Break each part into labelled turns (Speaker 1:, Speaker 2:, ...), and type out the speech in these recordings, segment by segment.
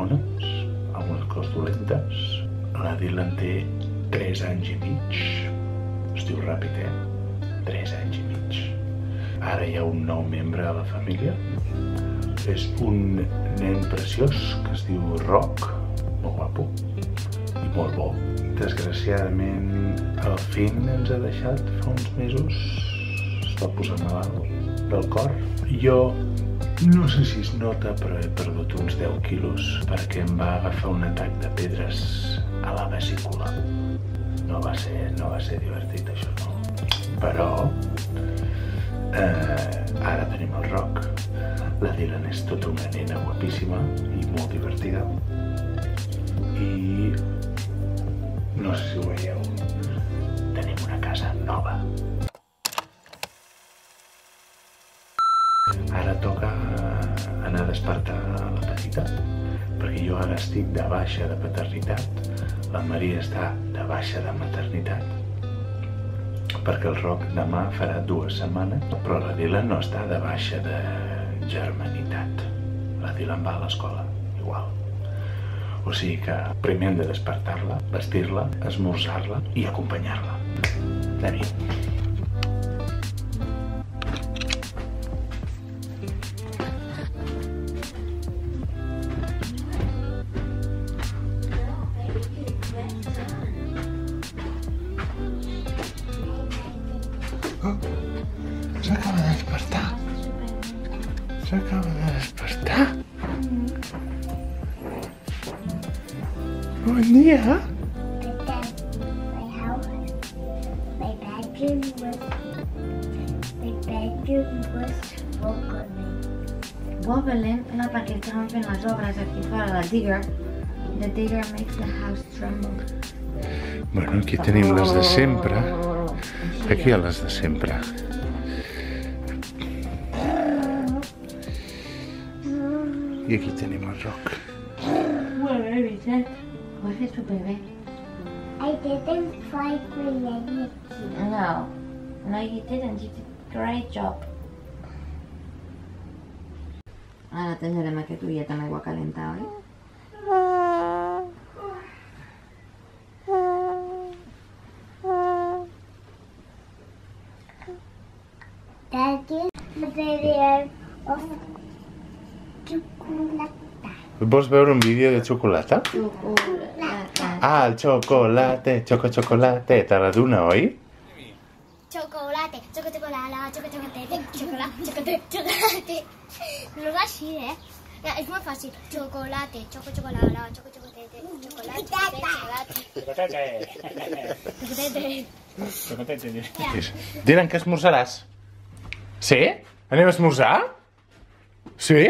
Speaker 1: bones, algunes coses dolentes. La Dylan té 3 anys i mig. Es diu ràpid, 3 anys i mig. Ara hi ha un nou membre a la família. És un nen preciós que es diu Roc, molt guapo i molt bo. Desgraciadament, el Finn ens ha deixat fa uns mesos. Es va posar malalt del cor. Jo no sé si es nota, però he perdut uns 10 quilos perquè em va agafar un atac de pedres a la vesícula. No va ser divertit, això no. Però ara tenim el Roc. La Dylan és tota una nena guapíssima i molt divertida. I no sé si ho veieu, tenim una casa nova. Ara toca anar a despertar la petita, perquè jo ara estic de baixa de paternitat, la Maria està de baixa de maternitat, perquè el Roc demà farà 2 setmanes, però la Dylan no està de baixa de germanitat. La Dylan va a l'escola, igual. O sigui que primer hem de despertar-la, vestir-la, esmorzar-la i acompanyar-la. Anem-hi. S'acaba de despertar. S'acaba de despertar. Bon dia.
Speaker 2: My bedroom was wobbling. No, perquè estaven fent les obres aquí fora, la digger. The digger makes the house tremble.
Speaker 1: Bueno, aquí tenim les de sempre. Aquí hi ha les de sempre. I aquí tenim el Roc.
Speaker 2: Molt bé, ho has fet superbé. I didn't fight with anything. No, you didn't. You did a great job. Ara tallarem aquest ullet amb aigua calenta, oi? That is the video of xocolata.
Speaker 1: Vols veure un vídeo de xocolata?
Speaker 2: Xocolata.
Speaker 1: Ah, el xocolate, xocolate, te la dona, oi?
Speaker 3: Chocolate, chocolate. Lo va així, És molt fàcil. Chocolate, chocolate.
Speaker 1: Dylan, què esmorzaràs? Sí? Anem a esmorzar? Sí?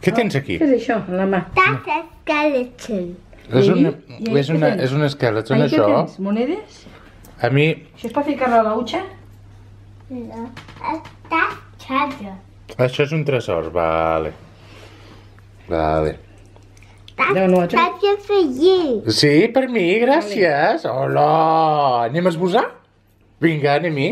Speaker 1: Què tens aquí?
Speaker 4: Què és això, a la mà?
Speaker 2: That's a skeleton.
Speaker 1: És un esqueleton,
Speaker 4: Ahí, què
Speaker 1: això?
Speaker 4: tens? Monedes?
Speaker 1: A mi...
Speaker 4: Això és per ficar-lo a la hucha?
Speaker 2: No, that's treasure.
Speaker 1: Això és un tresor, vale. Vale.
Speaker 2: That's treasure for you.
Speaker 1: Sí, per mi, gràcies. Hola! Anem a esmorzar? Vinga, anem-hi.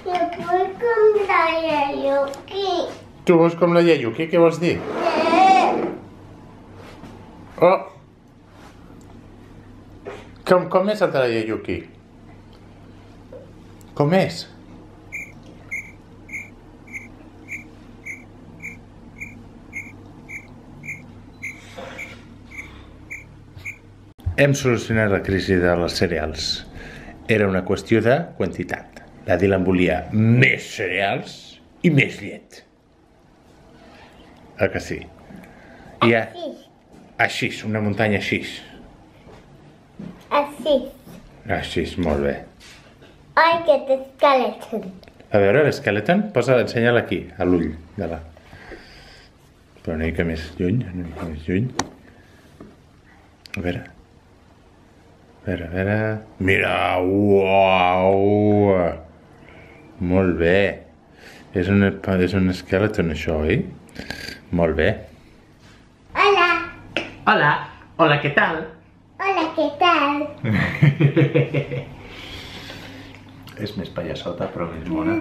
Speaker 2: Jo vull com la Yayuki.
Speaker 1: Tu vols com la Yayuki? Què vols dir? Oh! Com és el de la Yayuki? Com és? Hem solucionat la crisi dels cereals. Era una qüestió de quantitat. La Dylan volia més cereals i més llet. Ah, que sí? I ha... Així, una muntanya així.
Speaker 2: Així.
Speaker 1: Així, molt bé.
Speaker 2: I get the skeleton.
Speaker 1: A veure, l'esqueleton, ensenya-la aquí, a l'ull de la... Però una mica més lluny, una mica més lluny. A veure. A veure... Mira, uau! Molt bé. És un esqueleton, això, oi? Molt bé.
Speaker 2: Hola.
Speaker 1: Hola! Hola, què tal?
Speaker 2: Hola, què tal?
Speaker 1: És més pallassota, però més bona.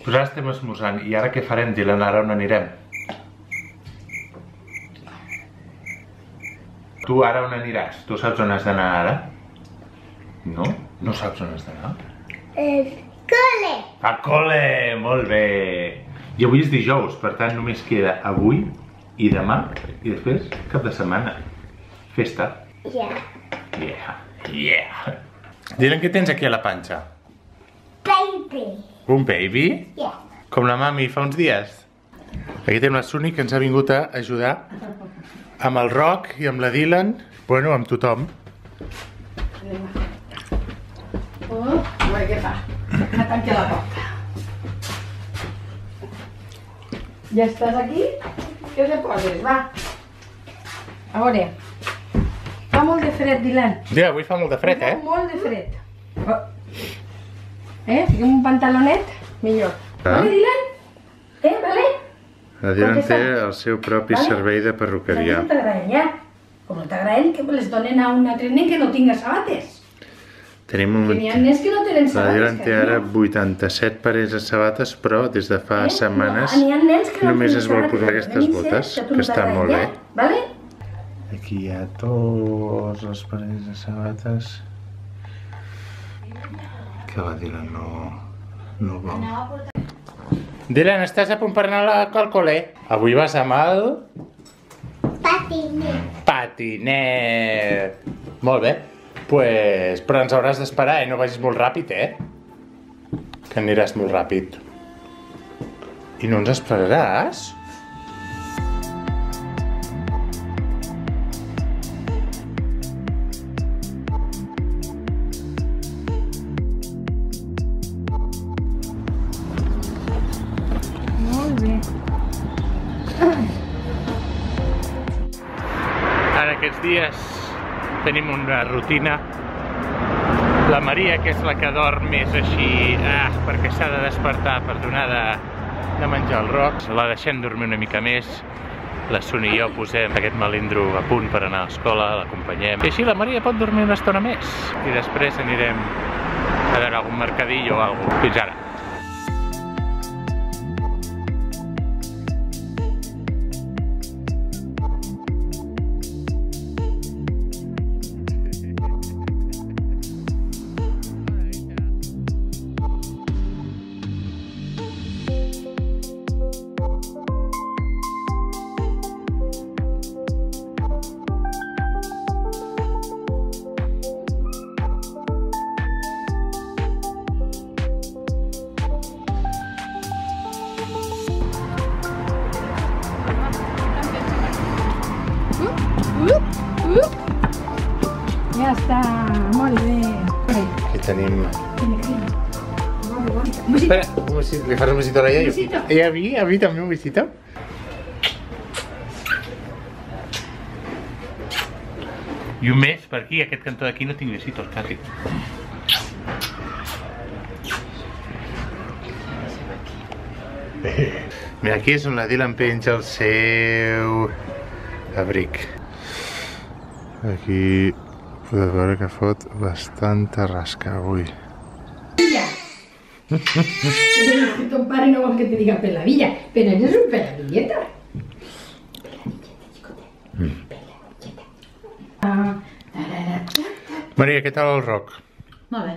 Speaker 1: Pues ara estem esmorzant. I ara què farem, Dylan? Ara on anirem? Tu ara on aniràs? Tu saps on has d'anar ara? No? No saps on has d'anar?
Speaker 3: Cole!
Speaker 1: A col·le! Molt bé! I avui és dijous, per tant només queda avui i demà i després cap de setmana. Festa.
Speaker 3: Yeah.
Speaker 1: Yeah. Dylan, què tens aquí a la panxa?
Speaker 3: Baby.
Speaker 1: Un baby?
Speaker 3: Yeah.
Speaker 1: Com la mami fa uns dies. Aquí tenim la Suni que ens ha vingut a ajudar amb el Roc i amb la Dylan, bueno, amb tothom.
Speaker 4: Oh, a veure què fa. Que tanqui la porta. Ja estàs aquí? Què te poses? Va. A veure. Fa molt de fred, Dylan.
Speaker 1: Sí, avui fa molt de fred, eh?
Speaker 4: Molt de fred. Fiquem un pantalonet, millor. Vale, Dylan? Vale?
Speaker 1: La Dylan té el seu propi servei de perruqueria.
Speaker 4: No t'agraden ja. Com no t'agraden, que les donen a un altre nen que no tinga sabates.
Speaker 1: Tenim un...
Speaker 4: Que n'hi ha nens que no tenen
Speaker 1: La
Speaker 4: sabates.
Speaker 1: Dylan té ara 87 parells de sabates, però des de fa setmanes
Speaker 4: N'hi ha nens que no
Speaker 1: només
Speaker 4: tenen
Speaker 1: es vol
Speaker 4: sabates,
Speaker 1: posar
Speaker 4: que
Speaker 1: aquestes
Speaker 4: donen
Speaker 1: botes,
Speaker 4: set,
Speaker 1: que
Speaker 4: no
Speaker 1: estan molt bé.
Speaker 4: t'agraden ja, Vale?
Speaker 1: Aquí hi ha tots els parells de sabates que la Dylan no vol. Dylan, estàs a punt per anar al col·le? Avui vas amb el... patinet. Molt bé. Pues, però ens hauràs d'esperar, no vagis molt ràpid, que aniràs molt ràpid. I no ens esperaràs?
Speaker 4: Molt bé.
Speaker 1: Ara aquests dies tenim una rutina. La Maria, que és la que dorm més així, perquè s'ha de despertar per donar de menjar al Roc, la deixem dormir una mica més. La Suni i jo posem aquest melindro a punt per anar a l'escola, l'acompanyem. I així la Maria pot dormir una estona més. I després anirem a veure algun mercadillo o alguna cosa. Fins ara.
Speaker 4: Ja està, molt bé.
Speaker 1: Aquí tenim...
Speaker 4: Un besito.
Speaker 1: Espera, un besito. ¿Le faràs un besito a ella?
Speaker 4: besito.
Speaker 1: ¿Y a mí también un besito? I un més per aquí, aquest cantó d'aquí no tinc besitos, quasi. Mira, aquí és on la Dylan penja el seu abric. Aquí podeu veure que fot bastanta rasca avui.
Speaker 4: Que ton pare no vol que te diga peladilla, pero eres un peladilleta.
Speaker 1: Maria, què tal el Roc?
Speaker 2: Molt bé.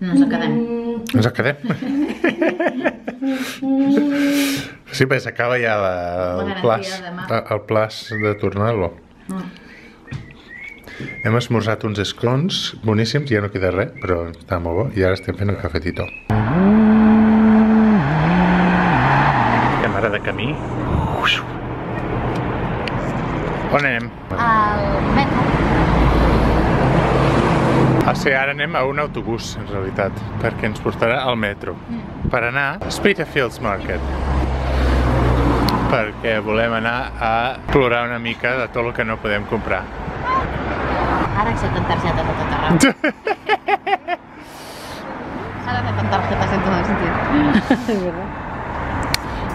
Speaker 2: No ens quedem.
Speaker 1: Ens en quedem? Sí, perquè s'acaba ja el plaç de tornar-lo. Hem esmorzat uns esclons boníssims, ja no queda res, però està molt bo, i ara estem fent el cafetito. Estem ara de camí. On anem?
Speaker 3: Al metro.
Speaker 1: Sí, ara anem a un autobús, en realitat, perquè ens portarà al metro per anar a Spitalfields Market, perquè volem anar a plorar una mica de tot el que no podem comprar.
Speaker 2: Ara accepten targeta de tot arreu. Ara accepten targetes en tot el sentit.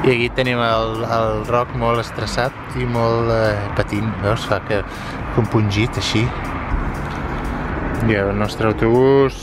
Speaker 1: I aquí tenim el Roc molt estressat i molt patint, veus? Fa que compungit així. I el nostre autobús.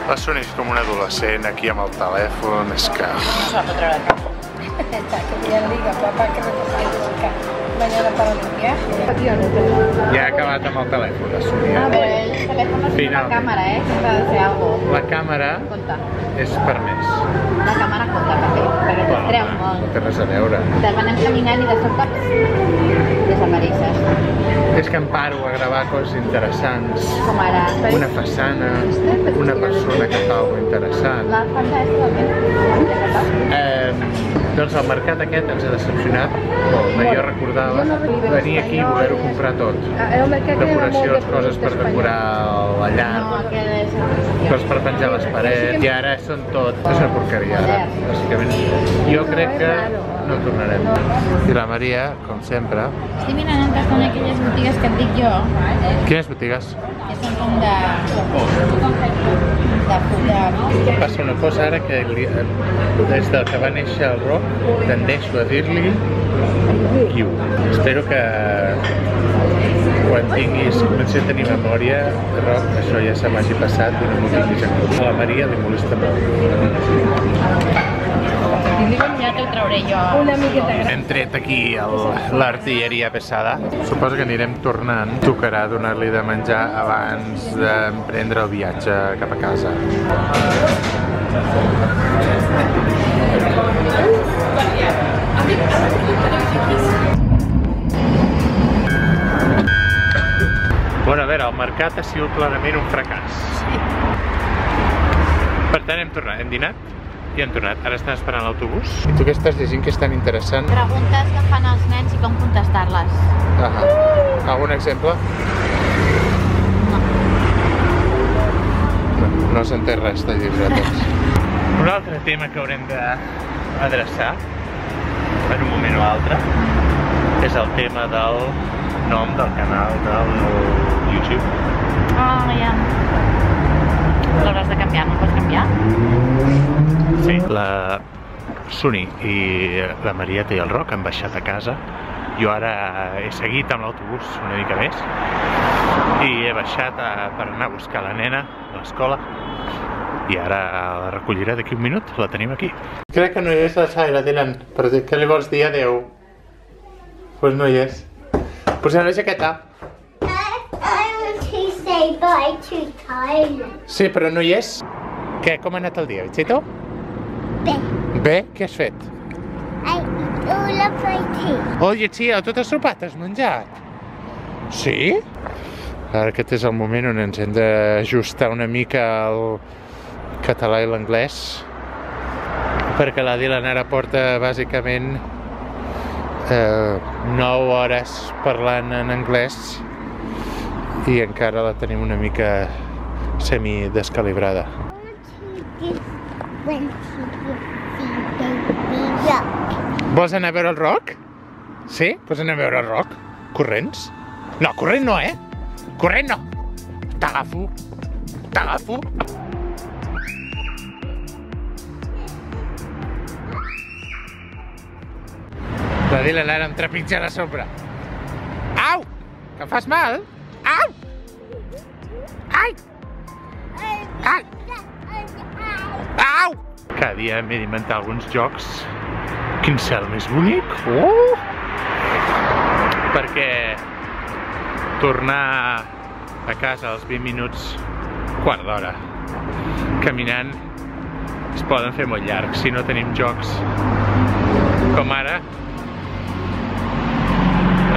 Speaker 1: La Sony és com un adolescent aquí amb el telèfon, és que...
Speaker 4: No se va a treure el cap. Que ya diga, papá, que me pasa mañana para el viaje.
Speaker 1: Ja ha acabat amb el telèfon, la Sony.
Speaker 4: Ah, pero el teléfono tiene la cámara, siempre hace algo.
Speaker 1: La càmera és per més.
Speaker 4: La càmera compta perquè et treu molt.
Speaker 1: No té res a veure.
Speaker 4: Te'n van caminant i de sobte desapareixes.
Speaker 1: És que em paro a gravar coses interessants.
Speaker 4: Com ara?
Speaker 1: Una façana, una persona que fa alguna cosa interessant.
Speaker 4: La fanta
Speaker 1: Doncs el mercat aquest ens ha decepcionat molt. Jo recordava venir aquí i voler-ho comprar tot. Decoracions, coses per decorar la llar, coses per penjar les parets, i ara són tot. És una porqueria, bàsicament. Jo crec que no tornarem. I la Maria, com sempre...
Speaker 2: Estic mirant on estan aquelles botigues que et dic jo.
Speaker 1: Quines botigues?
Speaker 2: Que són com de...
Speaker 1: Passa una cosa ara que des del que va néixer el rock tendeixo a dir-li Q. Espero que quan comenci a tenir memòria rock això ja se m'hagi passat i no m'ho tinguis en compte. A la Maria li molesta molt.
Speaker 2: Ja t'ho trauré jo.
Speaker 1: Hem tret aquí l'artilleria pesada. Suposo que anirem tornant. Tocarà donar-li de menjar abans d'emprendre el viatge cap a casa. Bueno, a veure, el mercat ha sigut clarament un fracàs. Per tant, hem tornat. Hem dinat i hem tornat. Ara estan esperant l'autobús. I tu què estàs llegint que és tan interessant?
Speaker 2: Preguntes que fan els nens i com contestar-les.
Speaker 1: Algun exemple? No s'entén res de llibre tots. Un altre tema que haurem d'adreçar en un moment o altre és el tema del nom del canal del YouTube.
Speaker 2: Ja. L'hauràs de canviar, no pots canviar?
Speaker 1: Sí. La Sony i la Marieta i el Roc han baixat a casa. Jo ara he seguit amb l'autobús una mica més i he baixat per anar a buscar la nena a l'escola i ara la recolliré d'aquí un minut, la tenim aquí. Crec que no hi és la Saira, Dylan, però què li vols dir adeu? Doncs no hi és. Posem la jaqueta.
Speaker 3: I want to say bye to Tyler.
Speaker 1: Sí, però no hi és. Què, com ha anat el dia, Bichito?
Speaker 3: Bé.
Speaker 1: Bé? Què has fet?
Speaker 3: I eat all of my tea.
Speaker 1: Oye, tia, tot el sopat has menjat? Sí? Ara aquest és el moment on ens hem d'ajustar una mica el català i l'anglès, perquè la Dylan ara porta bàsicament 9 hores parlant en anglès i encara la tenim una mica semi-descalibrada. Vols anar a veure el Roc? Sí? Vols anar a veure el Roc? Corrents? No, corrent no, eh? Corrent no! T'agafo! T'agafo! La Dylan ara em trepitja a sobre. Au! Que em fas mal? Au! Ai! Ai! Au! Cada dia m'he d'inventar alguns jocs. Quin cel més bonic! Oh! Perquè tornar a casa als 20 minuts, quart d'hora, caminant, es poden fer molt llargs si no tenim jocs. Com ara,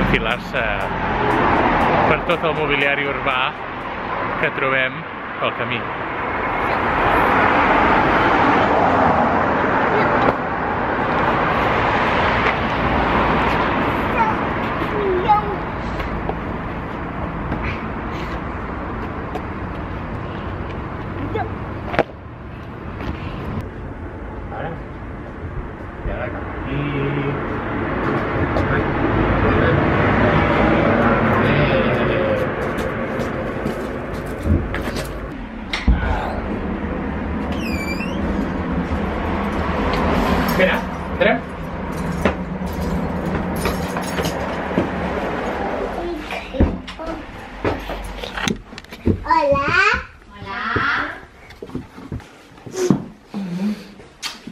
Speaker 1: enfilar-se per tot el mobiliari urbà que trobem pel camí. Espera, entrem.
Speaker 3: Hola.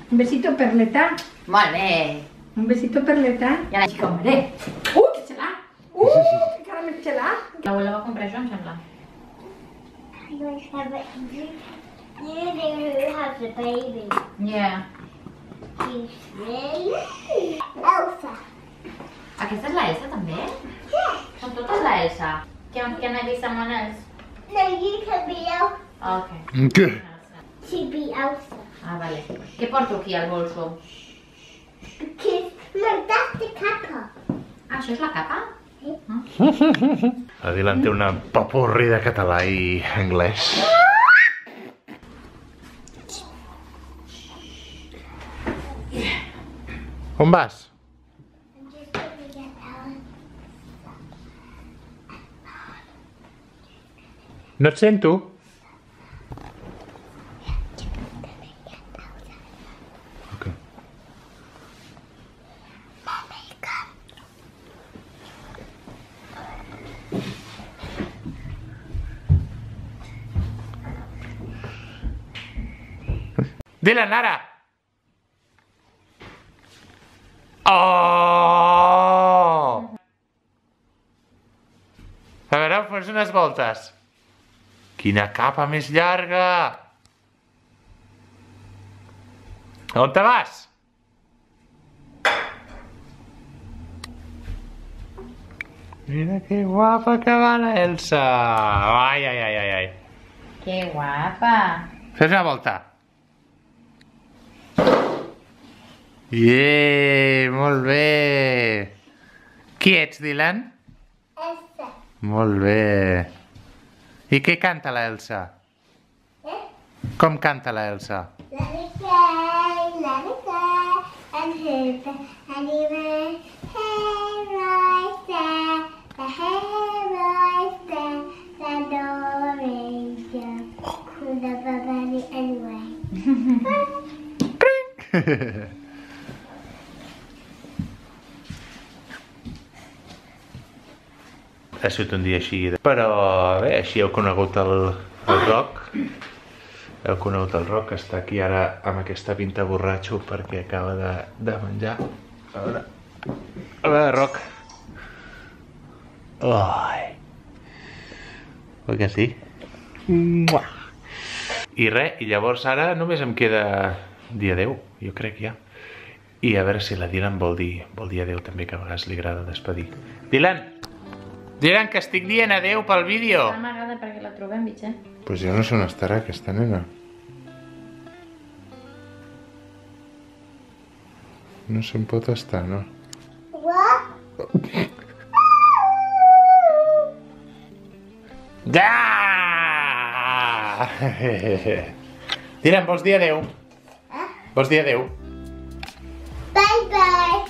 Speaker 4: Un besito perleta.
Speaker 2: Molt bé.
Speaker 4: Un besito perleta.
Speaker 2: Ja la compré.
Speaker 4: Que xelà! Que cara més xelà!
Speaker 2: L'abuela va comprar això, em sembla.
Speaker 3: You have the baby.
Speaker 2: Yeah.
Speaker 3: She's really Elsa.
Speaker 2: Aquesta és la Elsa, també? Són totes la Elsa. Can I be someone else?
Speaker 3: No, you can be Elsa.
Speaker 2: Okay.
Speaker 1: Què?
Speaker 3: To be Elsa.
Speaker 2: Ah, vale. Què porto aquí al bolso?
Speaker 3: Because, look, that's the capa.
Speaker 2: Ah, això és la capa?
Speaker 1: La Dylan té una papurri de català i anglès. On vas?
Speaker 3: I'm just going to get Ellen.
Speaker 1: No et sento. Okay. Dylan, ara! Oh! A veure, fes unes voltes. Quina capa més llarga! On te vas? Mira que guapa que va la Elsa! Ai, ai, ai, ai, ai.
Speaker 2: Que guapa.
Speaker 1: Fes una volta. Molt bé. Qui ets, Dylan?
Speaker 3: Elsa.
Speaker 1: Molt bé. I què canta la Elsa? Com canta la Elsa?
Speaker 3: Let it fly, and hoop, and even hair right there, the hair right there, the orange could have a bunny anyway.
Speaker 1: Ha sigut un dia així, però bé, així heu conegut el Roc. Heu conegut el Roc, que està aquí ara amb aquesta pinta borratxo perquè acaba de menjar. A veure, Roc. Ai. Oi que sí? I res, i llavors ara només em queda dir adeu, jo crec ja. I a veure si la Dylan vol dir adeu també, que a vegades li agrada despedir. Dylan! Dylan, que estic dient adeu pel vídeo!
Speaker 2: No m'agrada perquè la trobem, bitxet.
Speaker 1: Pues jo no sé on estarà aquesta nena. No se'n pot estar, no?
Speaker 3: What?
Speaker 1: Ja! Dylan, vols dir adeu? Vols dir adeu?
Speaker 3: Bye bye.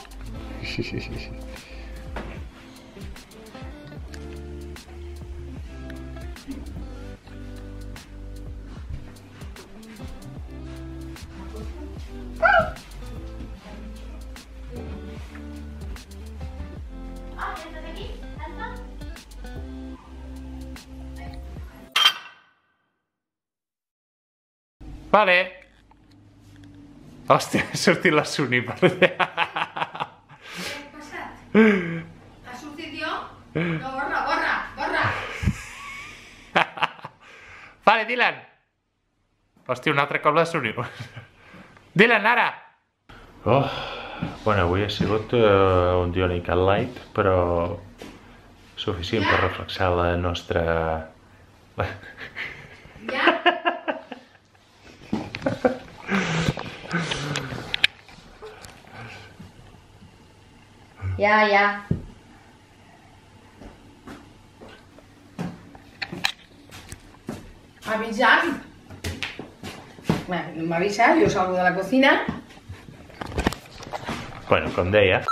Speaker 1: Vale. Hòstia, ha sortit la Suni per allà.
Speaker 4: Què ha passat? Ha sortit jo? No, borra.
Speaker 1: Vale, Dylan. Hòstia, un altre cop la Suni. Dylan, ara! Bueno, avui ha sigut un dia una mica light, però suficient per reflexar la nostra...
Speaker 4: Ja? Ja. Avisa'm. Bueno, no m'avisa, jo salgo de la cocina.
Speaker 1: Bueno, com deia...